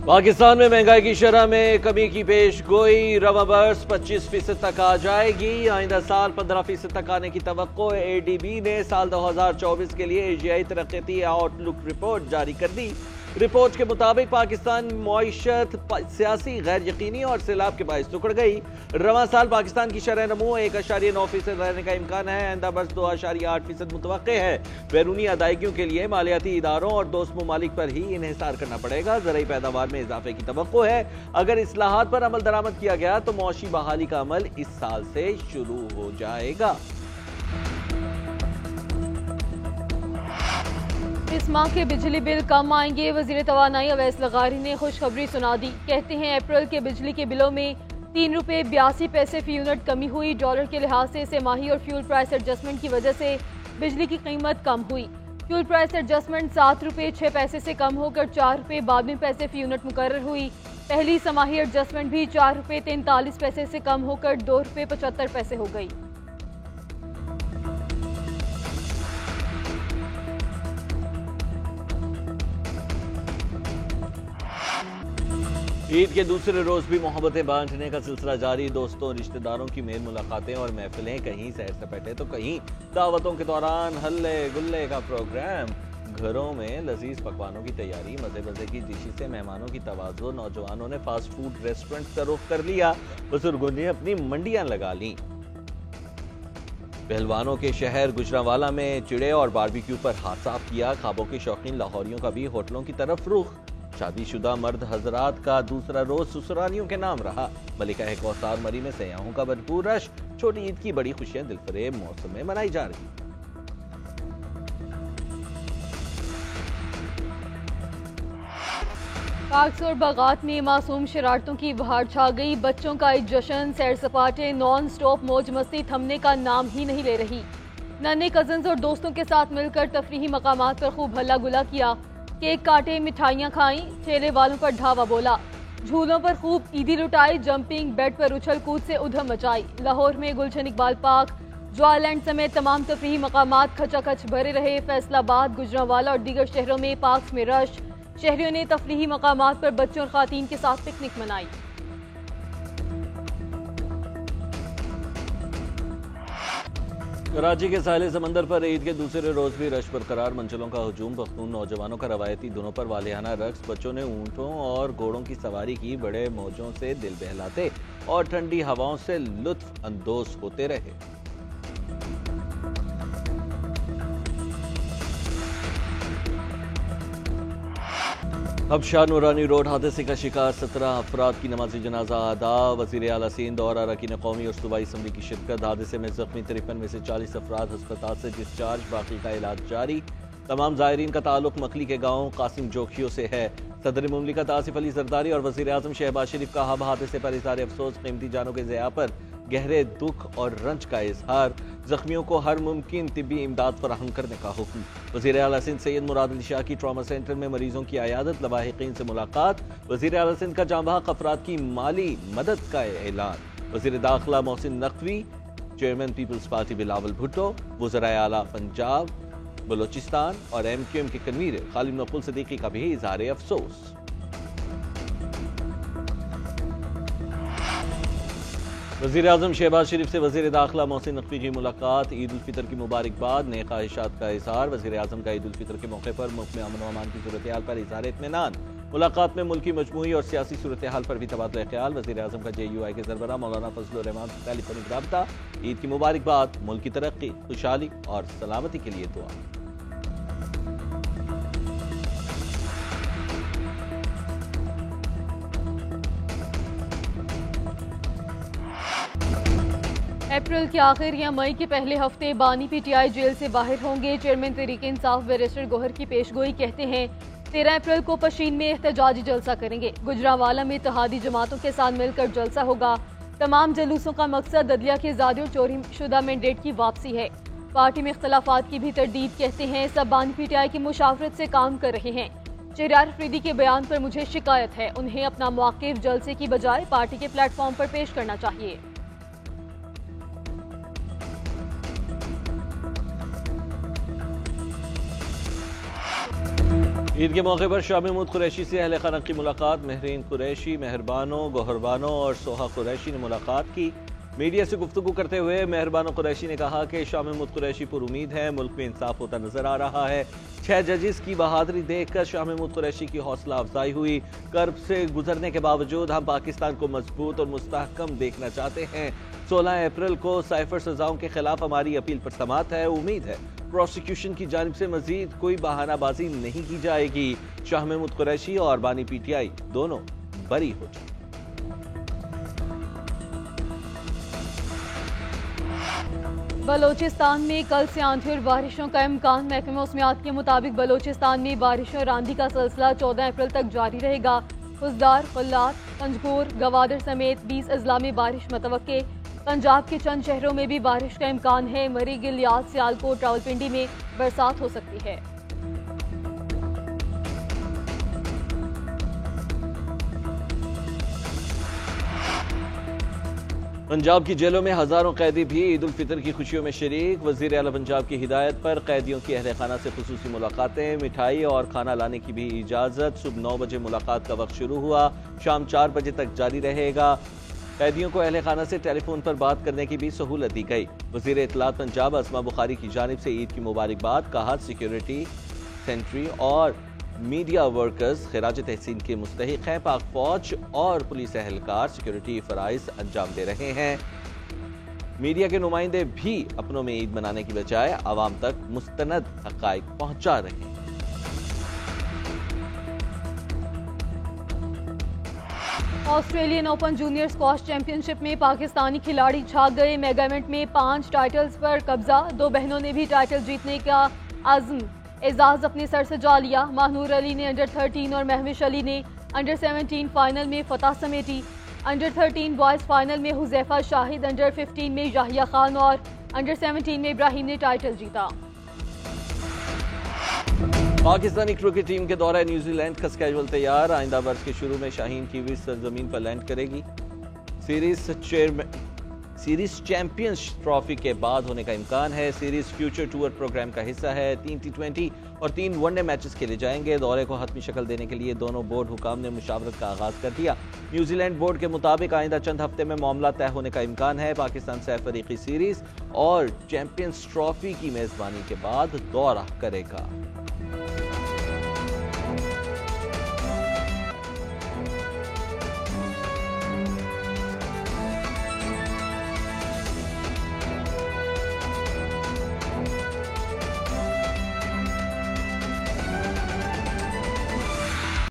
पाकिस्तान में महंगाई की शरह में कमी की पेश गोई। रवा बर्स 25% तक आ जाएगी। आइंदा साल 15% तक आने की तवक्को। ADB ने साल 2024 के लिए एशियाई तरक्याती आउटलुक रिपोर्ट जारी कर दी। रिपोर्ट के मुताबिक पाकिस्तान मईशत सियासी गैर यकीनी और सैलाब के बायस टुकड़ गई। रवां साल पाकिस्तान की शरह नमू 1.9% रहने का इम्कान है। आइंदा बर्स 2.8% मुतवक्के है। बैरूनी अदायगियों के लिए मालियाती इदारों और दोस्त ममालिक पर ही इन्हिसार करना पड़ेगा। ज़राई पैदावार में इजाफे की तवक्को है। अगर इस्लाहात पर अमल दरामद किया गया तो मौशी बहाली का अमल इस साल से शुरू हो जाएगा। इस माह के बिजली बिल कम आएंगे। वजीर तवानाई अवैस लगारी ने खुशखबरी सुना दी। कहते हैं अप्रैल के बिजली के बिलों में ₹3.82 फी यूनिट कमी हुई। डॉलर के लिहाज से सेमाही और फ्यूल प्राइस एडजस्टमेंट की वजह से बिजली की कीमत कम हुई। फ्यूल प्राइस एडजस्टमेंट ₹7.06 से कम होकर ₹4.52 फी यूनिट मुकर्रर हुई। पहली समाही एडजस्टमेंट भी ₹4.43 से कम होकर ₹2.75 हो गई। ईद के दूसरे रोज भी मोहब्बतें बांटने का सिलसिला जारी। दोस्तों रिश्तेदारों की मेल मुलाकातें और महफिलें, कहीं सैर सपाटे तो कहीं दावतों के दौरान हल्ले गुल्ले का प्रोग्राम। घरों में लजीज पकवानों की तैयारी, मजे मजे की डिशें से मेहमानों की तवाज़ो। नौजवानों ने फास्ट फूड रेस्टोरेंट का रुख कर लिया। बुजुर्गों ने अपनी मंडियां लगा ली। पहलवानों के शहर गुजरांवाला में चिड़े और बारबेक्यू पर हाथ साफ किया। ख्वाबों के शौकीन लाहौरियों का भी होटलों की तरफ रुख। शादीशुदा मर्द हजरात का दूसरा रोज ससुरालियों के नाम रहा। मलिका कौसार मरी में सयाहों का भरपूर रश। छोटी ईद की बड़ी खुशियां दिलफरेब मौसम में मनाई जा रही। पाक्स और बागात में मासूम शरारतों की बहार छा गई। बच्चों का एक जश्न, सैर सपाटे, नॉन स्टॉप मौज मस्ती थमने का नाम ही नहीं ले रही। नन्हे कजन्स और दोस्तों के साथ मिलकर तफरीही मकामात पर खूब हल्ला गुला किया। केक काटे, मिठाइयाँ खाई, ठेले वालों पर ढावा बोला। झूलों पर खूब ईदी लुटाई। जंपिंग, बेड पर उछल कूद से उधम मचाई। लाहौर में गुलशन इकबाल पार्क, ज्वालैंड समेत तमाम तफरीही मकामात खचाखच भरे रहे। फैसलाबाद, गुजरांवाला और दीगर शहरों में पार्क्स में रश। शहरियों ने तफरीही मकामात पर बच्चों और खातीन के साथ पिकनिक मनाई। कराची के साहिल समंदर पर ईद के दूसरे रोज भी रश बरकरार। मंजिलों का हजूम। पख्तून नौजवानों का रवायती धुनों पर वालियाना रक्स। बच्चों ने ऊंटों और घोड़ों की सवारी की। बड़े मौजों से दिल बहलाते और ठंडी हवाओं से लुत्फ अंदोज होते रहे। हबशा नूरानी रोड हादसे का शिकार 17 अफराद की नमाजी जनाजा अदा। वज़ीर आला सिंध और अरकान कौमी और सूबाई असम्बली की शिरकत। हादसे में जख्मी 53 में से 40 अफराद अस्पताल से डिस्चार्ज, बाकी का इलाज जारी। तमाम ज़ायरीन का ताल्लुक मखली के गाँव कासिम जोखियों से है। सदर मुमलिकत आसिफ अली जरदारी और वज़ीर आज़म शहबाज शरीफ का हब हादसे पर इज़हार अफसोस। कीमती जानों के ज़िया पर गहरे दुख और रंज का इजहार। जख्मियों को हर मुमकिन तिब्बी इमदाद फराहम करने का हुक्म। वज़ीर आला सिंध सैयद मुराद अली शाह की ट्रॉमा सेंटर में मरीजों की अयादत। लवाहिकीन से मुलाकात। वज़ीर आला सिंध का जांबाहक अफराद की माली मदद का ऐलान। वज़ीर दाखिला Mohsin Naqvi, chairman Peoples Party Bilawal Bhutto, वज़राए आला पंजाब, बलोचिस्तान और MQM के कन्वीनर खालिद मकबूल सिद्दीकी का भी इजहार अफसोस। वज़ीर आज़म शहबाज शरीफ से वज़ीर दाखिला मोहसिन नकवी की मुलाकात। ईद उल फितर की मुबारकबाद, नेक ख्वाहिशात का इजहार। वज़ीर आज़म का ईद उल फितर के मौके पर मुल्क में अमन व अमान की सूरत हाल पर इजहार इत्मीनान। मुलाकात में मुल्की मजमूई और सियासी सूरत हाल पर भी तबादला ख्याल। वज़ीर आज़म का JUI के सरबराह मौलाना फजलुर रहमान से टेलीफोनिक राब्ता। ईद की मुबारकबाद, मुल्क की तरक्की, खुशहाली और सलामती के लिए दुआ। अप्रैल के आखिर या मई के पहले हफ्ते बानी PTI जेल से बाहर होंगे। चेयरमैन तहरीक इंसाफ बैरिस्टर गौहर की पेशगोई। कहते हैं 13 अप्रैल को पशीन में एहतजाजी जलसा करेंगे। गुजरांवाला में इत्तेहादी जमातों के साथ मिलकर जलसा होगा। तमाम जलूसों का मकसद अदलिया के ज़ादी और चोरी शुदा मैंडेट की वापसी है। पार्टी में इख्तलाफात की भी तरदीद। कहते हैं सब बानी PTI की मुशावरत से काम कर रहे हैं। शहरियार अफरीदी के बयान पर मुझे शिकायत है। उन्हें अपना मौक़िफ़ जलसे की बजाय पार्टी के प्लेटफॉर्म पर पेश करना चाहिए। ईद के मौके पर शाह महमूद कुरैशी से अहले खाना की मुलाकात। महरीन कुरैशी, मेहरबानो, गोहरबानो और सोहा कुरैशी ने मुलाकात की। मीडिया से गुफ्तगू करते हुए मेहरबानो कुरैशी ने कहा कि शाह महमूद कुरैशी पर उम्मीद है, मुल्क में इंसाफ होता नजर आ रहा है। 6 जजेस की बहादुरी देखकर शाह महमूद कुरैशी की हौसला अफजाई हुई। कर्ब से गुजरने के बावजूद हम पाकिस्तान को मजबूत और मुस्तहकम देखना चाहते हैं। 16 अप्रैल को साइफर सजाओं के खिलाफ हमारी अपील पर समाअत है। उम्मीद है प्रोसिक्यूशन की जानिब से मजीद कोई बहानाबाजी नहीं की जाएगी। शाह महमूद कुरैशी और बानी PTI दोनों बरी हो जाए। बलोचिस्तान में कल से आंधी और बारिशों का इम्कान। महकमे मौसमियात के मुताबिक बलोचिस्तान में बारिशों और आंधी का सिलसिला 14 अप्रैल तक जारी रहेगा। खुजदार, कुल्लात, पंजगोर, गवादर समेत 20 अजला में बारिश मतवक्के। पंजाब के चंद शहरों में भी बारिश का इम्कान है। मरी, गिलियात, सियालकोट, रावलपिंडी में बरसात हो सकती है। पंजाब की जेलों में हजारों कैदी भी ईद उल फितर की खुशियों में शरीक। वजीर आला पंजाब की हिदायत पर कैदियों की अहले खाना से खुसूसी मुलाकातें, मिठाई और खाना लाने की भी इजाजत। सुबह 9 बजे मुलाकात का वक्त शुरू हुआ, शाम 4 बजे तक जारी रहेगा। कैदियों को अहले खाना से टेलीफोन पर बात करने की भी सहूलत दी गई। वजीर इत्तलात पंजाब अस्मा बुखारी की जानिब से ईद की मुबारकबाद। कहा सिक्योरिटी, सेंट्री और मीडिया वर्कर्स खिराज तहसीन के मुस्तहिक हैं। पाक फौज और पुलिस एहलकार सिक्योरिटी फराइज अंजाम दे रहे हैं। मीडिया के नुमाइंदे भी अपनों में ईद मनाने की बजाय आवाम तक मुस्तनद हक़ाइक़ पहुंचा रहे हैं। Australian open junior squash championship में पाकिस्तानी खिलाड़ी छा गए। मेगा इवेंट में 5 टाइटल्स पर कब्जा। 2 बहनों ने भी टाइटल जीतने का आज़म एजाज अपने सर सजा लिया। माहनूर अली ने अंडर 13 और महविश अली ने अंडर 17 फाइनल में फतह समेटी। अंडर 13 बॉयज फाइनल में हुजैफा शाहिद, अंडर 15 में याहिया खान और अंडर 17 में इब्राहिम ने टाइटल जीता। पाकिस्तानी क्रिकेट टीम के दौरे न्यूजीलैंड का स्केड्यूल तैयार। आइंदा वर्ष के शुरू में शाहीन कीवीज सरजमीन पर लैंड करेगी। सीरीज चैंपियंस ट्रॉफी के बाद होने का इम्कान है। सीरीज फ्यूचर टूर प्रोग्राम का हिस्सा है। 3 T20 और 3 वनडे मैचेस खेले जाएंगे। दौरे को हतमी शक्ल देने के लिए दोनों बोर्ड हुकाम ने मुशावरत का आगाज कर दिया। न्यूजीलैंड बोर्ड के मुताबिक आइंदा चंद हफ्ते में मामला तय होने का इम्कान है। पाकिस्तान से अफ्रीकी सीरीज और चैंपियंस ट्रॉफी की मेजबानी के बाद दौरा करेगा।